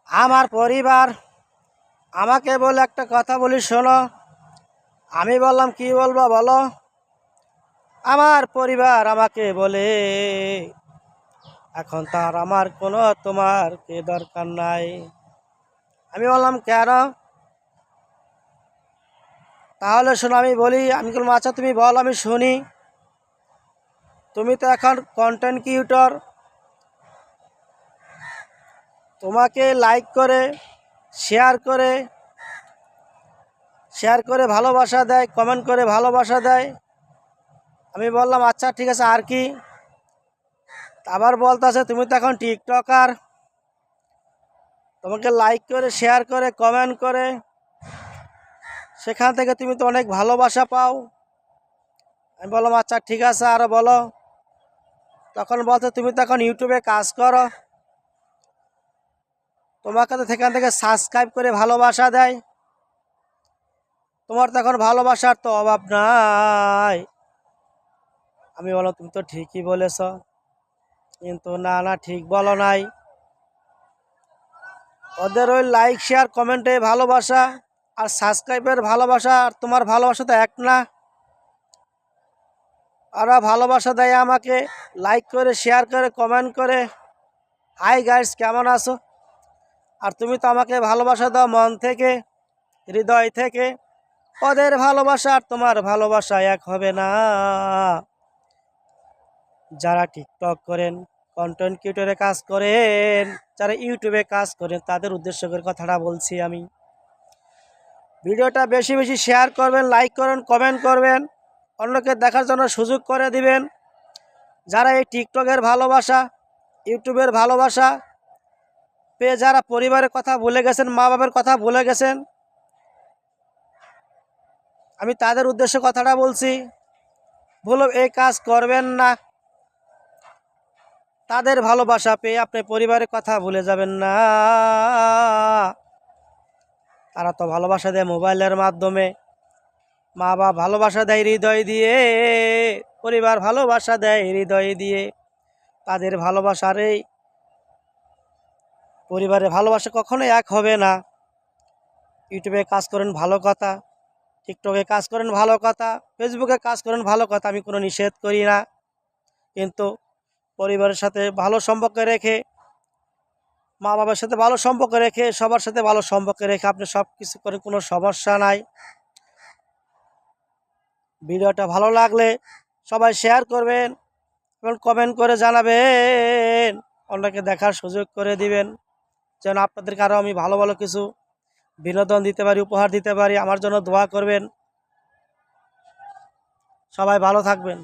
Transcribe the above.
আমার পরিবার আমাকে বলে একটা কথা বলি শোনো। আমি বললাম কি বলবো বলো। আমার পরিবার আমাকে বলে এখন তার আমার কোনো তোমার কে দরকার নাই। আমি বললাম কেন? তাহলে শোনো আমি বলি। আমি বললাম আচ্ছা তুমি বল, আমি শুনি। তুমি তো এখন কন্টেন্ট ক্রিয়েটর, তোমাকে লাইক করে শেয়ার করে ভালোবাসা দেয়, কমেন্ট করে ভালোবাসা দেয়। আমি বললাম আচ্ছা ঠিক আছে, আর কি? আবার বলতেছে তুমি তো এখন টিকটকার, তোমাকে লাইক করে শেয়ার করে কমেন্ট করে সেখান থেকে তুমি তো অনেক ভালোবাসা পাও। আমি বললাম আচ্ছা ঠিক আছে, আরও বলো। তখন বলছে তুমি তো এখন ইউটিউবে কাজ করো, তোমাকে তো সেখান থেকে সাবস্ক্রাইব করে ভালোবাসা দেয়, তোমার তো এখন ভালোবাসার তো অভাব নাই। আমি বললাম তুমি তো ঠিকই বলেছ, কিন্তু না না ঠিক বলো নাই। ওদের ওই লাইক শেয়ার কমেন্টে ভালোবাসা আর সাবস্ক্রাইবের ভালোবাসা আর তোমার ভালোবাসা তো এক না। ওরা ভালোবাসা দেয় আমাকে, লাইক করে শেয়ার করে কমেন্ট করে, হাই গাইস কেমন আছো। আর তুমি তো আমাকে ভালোবাসা দাও মন থেকে, হৃদয় থেকে। ওদের ভালোবাসা আর তোমার ভালোবাসা এক হবে না। যারা টিকটক করেন, কন্টেন্ট ক্রিয়েটরে কাজ করেন, যারা ইউটিউবে কাজ করেন, তাদের উদ্দেশ্য করে কথাটা বলছি আমি। ভিডিওটা বেশি বেশি শেয়ার করবেন, লাইক করবেন, কমেন্ট করবেন, অন্যকে দেখার জন্য সুযোগ করে দিবেন। যারা এই টিকটকের ভালোবাসা, ইউটিউবের ভালোবাসা পেয়ে যারা পরিবারের কথা ভুলে গেছেন, মা বাবার কথা ভুলে গেছেন, আমি তাদের উদ্দেশ্যে কথাটা বলছি। ভুলো এই কাজ করবেন না। তাদের ভালোবাসা পেয়ে আপনি পরিবারের কথা ভুলে যাবেন না। তারা তো ভালোবাসা দেয় মোবাইলের মাধ্যমে, মা বাবা ভালোবাসা দেয় হৃদয় দিয়ে, পরিবার ভালোবাসা দেয় হৃদয় দিয়ে। তাদের ভালোবাসার এই পরিবারের ভালোবাসা কখনোই এক হবে না। ইউটিউবে কাজ করেন ভালো কথা, টিকটকে কাজ করেন ভালো কথা, ফেসবুকে কাজ করেন ভালো কথা, আমি কোনো নিষেধ করি না। কিন্তু পরিবারের সাথে ভালো সম্পর্ক রেখে, মা বাবার সাথে ভালো সম্পর্ক রেখে, সবার সাথে ভালো সম্পর্ক রেখে আপনি সব কিছু করে কোনো সমস্যা নাই। ভিডিওটা ভালো লাগলে সবাই শেয়ার করবেন এবং কমেন্ট করে জানাবেন, অন্যকে দেখার সুযোগ করে দিবেন, যেন আপনাদেরকে আরও আমি ভালো ভালো কিছু বিনোদন দিতে পারি, উপহার দিতে পারি। আমার জন্য দোয়া করবেন। সবাই ভালো থাকবেন।